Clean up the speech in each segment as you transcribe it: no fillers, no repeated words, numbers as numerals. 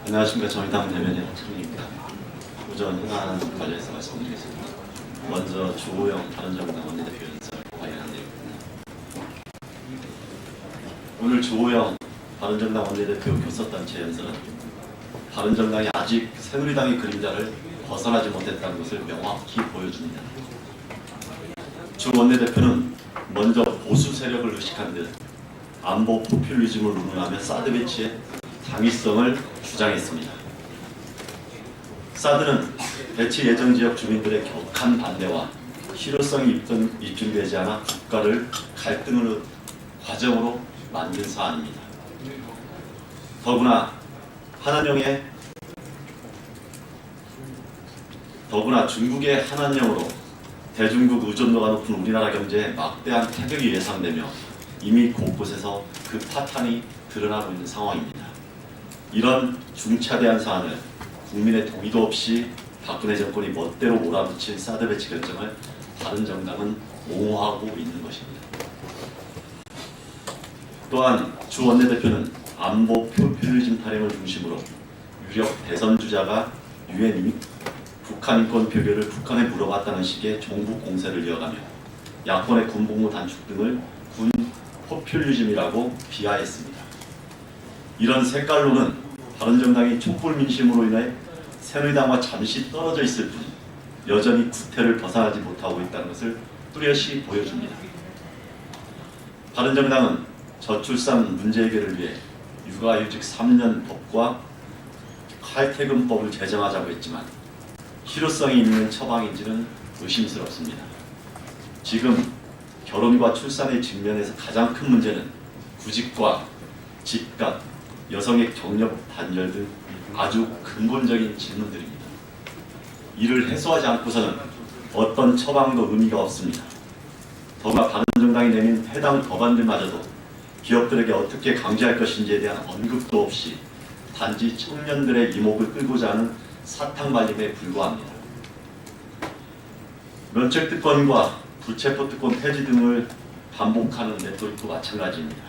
안녕하십니까. 정의당 대변인 박찬민입니다. 우선 현안 관련해서 말씀드리겠습니다. 먼저 주호영 바른정당 원내대표 연설 관련한 내용입니다. 오늘 주호영 바른정당 원내대표 교섭단체 연설은 바른정당이 아직 새누리당의 그림자를 벗어나지 못했다는 것을 명확히 보여줍니다. 주 원내대표는 먼저 보수 세력을 의식한 듯 안보 포퓰리즘을 운운하며 사드 배치의 당위성을 주장했습니다. 사드는 배치 예정 지역 주민들의 격한 반대와 실효성이 입증되지 않아 국가를 갈등의 과정으로 만든 사안입니다. 더구나 중국의 한한령으로 대중국 의존도가 높은 우리나라 경제에 막대한 타격이 예상되며 이미 곳곳에서 그 파탄이 드러나고 있는 상황입니다. 이런 중차대한 사안을 국민의 동의도 없이 박근혜 정권이 멋대로 몰아붙인 사드 배치 결정을 바른정당은 옹호하고 있는 것입니다. 또한 주 원내대표는 안보 포퓰리즘 타령을 중심으로 유력 대선 주자가 유엔 북한 인권 표결을 북한에 물어봤다는 식의 종북 공세를 이어가며 야권의 군복무 단축 등을 군 포퓰리즘이라고 비하했습니다. 이런 색깔로는 바른정당이 촛불 민심으로 인해 새누리당과 잠시 떨어져 있을 뿐 여전히 구태를 벗어나지 못하고 있다는 것을 뚜렷이 보여줍니다. 바른정당은 저출산 문제 해결을 위해 육아휴직 3년 법과 칼퇴근법을 제정하자고 했지만 실효성이 있는 처방인지는 의심스럽습니다. 지금 결혼과 출산의 직면에서 가장 큰 문제는 구직과 집값, 여성의 경력 단절 등 아주 근본적인 질문들입니다. 이를 해소하지 않고서는 어떤 처방도 의미가 없습니다. 더구나 바른정당이 내민 해당 법안들마저도 기업들에게 어떻게 강제할 것인지에 대한 언급도 없이 단지 청년들의 이목을 끌고자 하는 사탕발림에 불과합니다. 면책특권과 불체포특권 폐지 등을 반복하는 레토릭도 마찬가지입니다.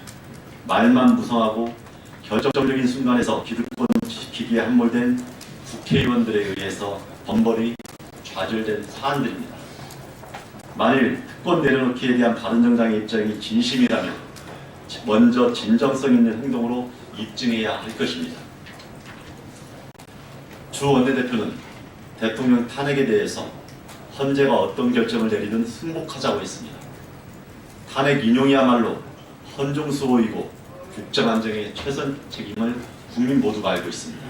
말만 무성하고 결정적인 순간에서 기득권 지키기에 함몰된 국회의원들에 의해서 번번이 좌절된 사안들입니다. 만일 특권 내려놓기에 대한 바른정당의 입장이 진심이라면 먼저 진정성 있는 행동으로 입증해야 할 것입니다. 주 원내대표는 대통령 탄핵에 대해서 헌재가 어떤 결정을 내리든 승복하자고 했습니다. 탄핵 인용이야말로 헌정수호이고 국정안정의 최선 책임을 국민 모두가 알고 있습니다.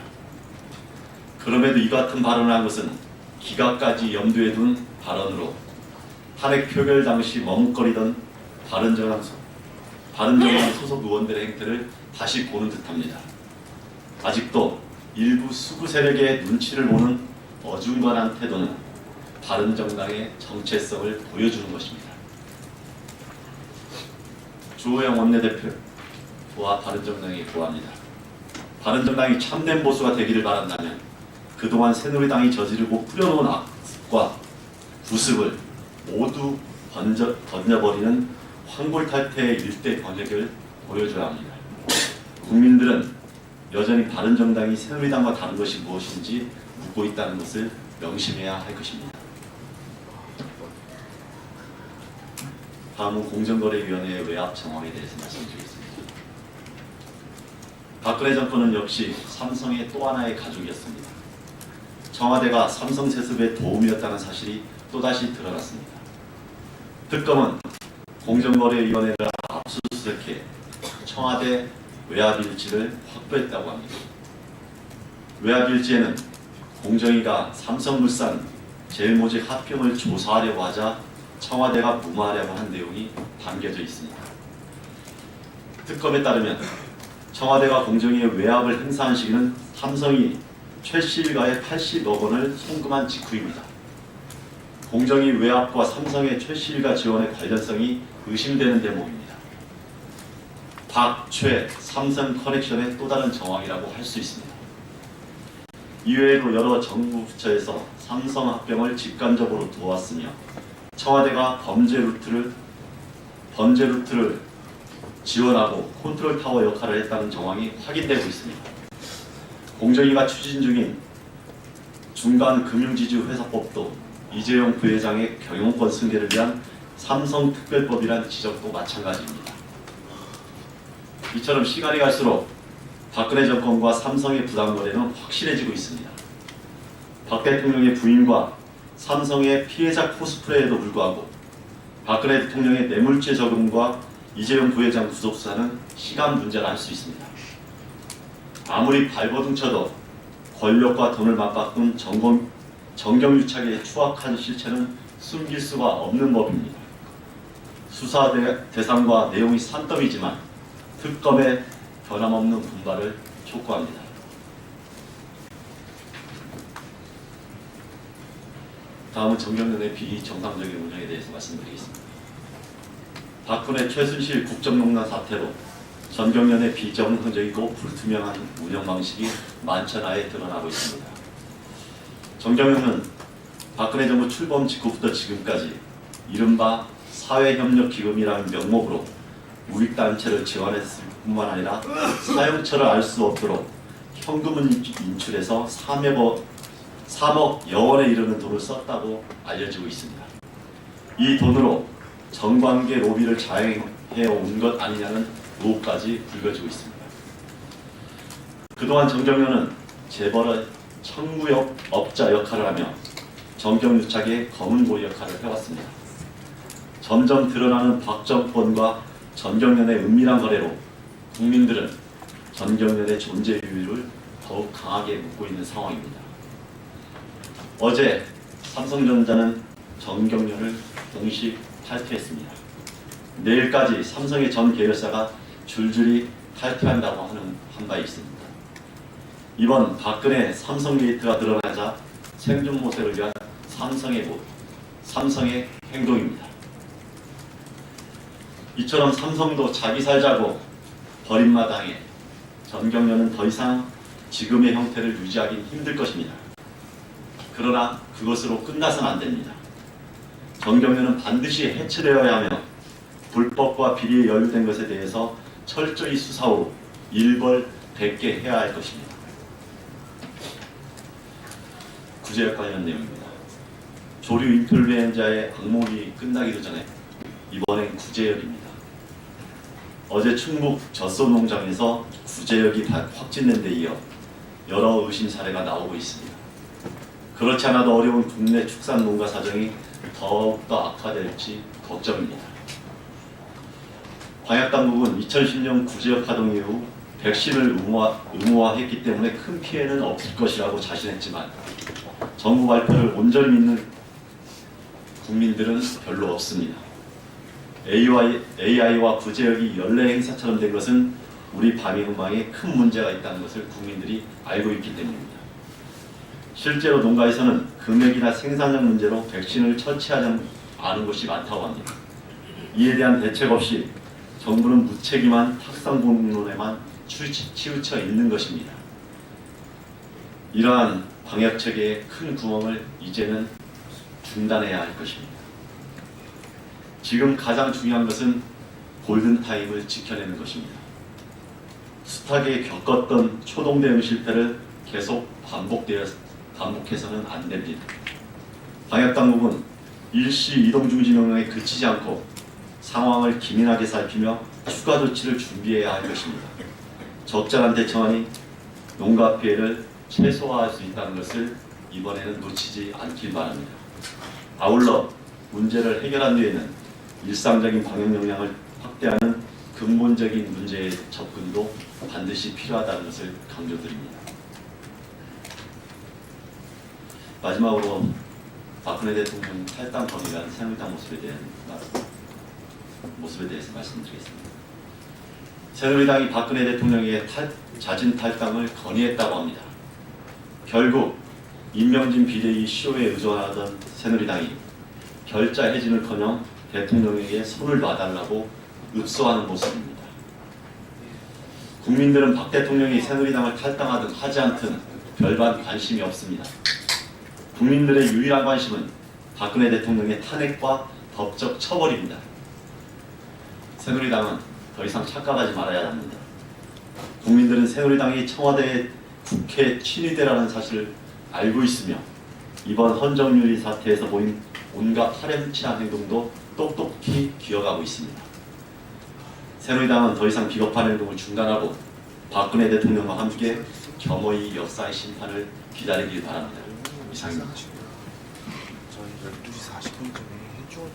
그럼에도 이 같은 발언을 한 것은 기각까지 염두에 둔 발언으로 탄핵 표결 당시 머뭇거리던 바른정당 소속 의원들의 행태를 다시 보는 듯합니다. 아직도 일부 수구 세력의 눈치를 보는 어중간한 태도는 바른정당의 정체성을 보여주는 것입니다. 주호영 원내대표와 바른정당에 구합니다. 바른정당이 참된 보수가 되기를 바란다면 그동안 새누리당이 저지르고 뿌려놓은 악과 구습을 모두 던져버리는 황골탈퇴의 일대 권력을 보여줘야 합니다. 국민들은 여전히 바른정당이 새누리당과 다른 것이 무엇인지 묻고 있다는 것을 명심해야 할 것입니다. 다음은 공정거래위원회의 외압 정황에 대해서 말씀드리겠습니다. 박근혜 정권은 역시 삼성의 또 하나의 가족이었습니다. 청와대가 삼성 세습에 도움이었다는 사실이 또다시 드러났습니다. 특검은 공정거래위원회를 압수수색해 청와대 외압일지를 확보했다고 합니다. 외압일지에는 공정위가 삼성물산 제일모직 합병을 조사하려고 하자 청와대가 무마하려고 한 내용이 담겨져 있습니다. 특검에 따르면 청와대가 공정위의 외압을 행사한 시기는 삼성이 최 씨일가에 80억 원을 송금한 직후입니다. 공정위 외압과 삼성의 최 씨일가 지원의 관련성이 의심되는 대목입니다. 박, 최, 삼성 커넥션의 또 다른 정황이라고 할 수 있습니다. 이외에도 여러 정부 부처에서 삼성 합병을 직간접으로 도왔으며 청와대가 범죄 루트를 지원하고 컨트롤 타워 역할을 했다는 정황이 확인되고 있습니다. 공정위가 추진 중인 중간금융지주회사법도 이재용 부회장의 경영권 승계를 위한 삼성특별법이란 지적도 마찬가지입니다. 이처럼 시간이 갈수록 박근혜 정권과 삼성의 부당거래는 확실해지고 있습니다. 박 대통령의 부인과 삼성의 피해자 코스프레에도 불구하고 박근혜 대통령의 뇌물죄 적용과 이재용 부회장 구속 수사는 시간 문제라 할 수 있습니다. 아무리 발버둥 쳐도 권력과 돈을 맞바꾼 정경유착의 추악한 실체는 숨길 수가 없는 법입니다. 수사 대상과 내용이 산더미지만 특검의 변함없는 분발을 촉구합니다. 다음은 정경련의 비정상적인 운영에 대해서 말씀드리겠습니다. 박근혜 최순실 국정농단 사태로 정경련의 비정상적이고 불투명한 운영 방식이 만천하에 드러나고 있습니다. 정경련은 박근혜 정부 출범 직후부터 지금까지 이른바 사회협력기금이라는 명목으로 우익단체를 지원했을 뿐만 아니라 사용처를 알 수 없도록 현금을 인출해서 3억 여원에 이르는 돈을 썼다고 알려지고 있습니다. 이 돈으로 정관계 로비를 자행해온 것 아니냐는 의혹까지 불거지고 있습니다. 그동안 정경련은 재벌의 청구업자 역할을 하며 정경유착의 검은고리 역할을 해왔습니다. 점점 드러나는 박 정권과 정경련의 은밀한 거래로 국민들은 정경련의 존재 이유를 더욱 강하게 묻고 있는 상황입니다. 어제 삼성전자는 정경련을 공식 탈퇴했습니다. 내일까지 삼성의 전 계열사가 줄줄이 탈퇴한다고 하는 바 있습니다. 이번 박근혜 삼성 게이트가 드러나자 생존모색을 위한 삼성의 행동입니다. 이처럼 삼성도 자기 살자고 버림마당에 정경련은 더 이상 지금의 형태를 유지하기 힘들 것입니다. 그러나 그것으로 끝나서는 안 됩니다. 정경련은 반드시 해체되어야 하며 불법과 비리에 연루된 것에 대해서 철저히 수사 후 일벌백계 해야 할 것입니다. 구제역 관련 내용입니다. 조류 인플루엔자의 악몽이 끝나기도 전에 이번엔 구제역입니다. 어제 충북 젖소농장에서 구제역이 확진된 데 이어 여러 의심 사례가 나오고 있습니다. 그렇지 않아도 어려운 국내 축산 농가 사정이 더욱더 악화될지 걱정입니다. 방역당국은 2010년 구제역 파동 이후 백신을 의무화했기 때문에 큰 피해는 없을 것이라고 자신했지만 정부 발표를 온전히 믿는 국민들은 별로 없습니다. AI와 구제역이 연례 행사처럼 된 것은 우리 방역망에 큰 문제가 있다는 것을 국민들이 알고 있기 때문입니다. 실제로 농가에서는 금액이나 생산량 문제로 백신을 처치하지 않은 곳이 많다고 합니다. 이에 대한 대책 없이 정부는 무책임한 탁상공론에만 치우쳐 있는 것입니다. 이러한 방역체계의 큰 구멍을 이제는 중단해야 할 것입니다. 지금 가장 중요한 것은 골든타임을 지켜내는 것입니다. 숱하게 겪었던 초동대응 실패를 계속 반복해서는 안 됩니다. 방역당국은 일시 이동중지 명령에 그치지 않고 상황을 기민하게 살피며 추가 조치를 준비해야 할 것입니다. 적절한 대처만이 농가 피해를 최소화할 수 있다는 것을 이번에는 놓치지 않길 바랍니다. 아울러 문제를 해결한 뒤에는 일상적인 방역 역량을 확대하는 근본적인 문제의 접근도 반드시 필요하다는 것을 강조드립니다. 마지막으로 박근혜 대통령 탈당 범위란 새누리당 모습에 대해서 말씀드리겠습니다. 새누리당이 박근혜 대통령에게 자진 탈당을 건의했다고 합니다. 결국 임명진 비대위 쇼에 의존하던 새누리당이 결자 해진을커녕 대통령에게 손을 놔달라고 읍소하는 모습입니다. 국민들은 박 대통령이 새누리당을 탈당하든 하지 않든 별반 관심이 없습니다. 국민들의 유일한 관심은 박근혜 대통령의 탄핵과 법적 처벌입니다. 새누리당은 더 이상 착각하지 말아야 합니다. 국민들은 새누리당이 청와대에 국회 친위대라는 사실을 알고 있으며 이번 헌정유리 사태에서 보인 온갖 파렴치한 행동도 똑똑히 기억하고 있습니다. 새누리당은 더 이상 비겁한 행동을 중단하고 박근혜 대통령과 함께 겸허히 역사의 심판을 기다리길 바랍니다. 이상입니다. 저희 12시 40분쯤에 해줘.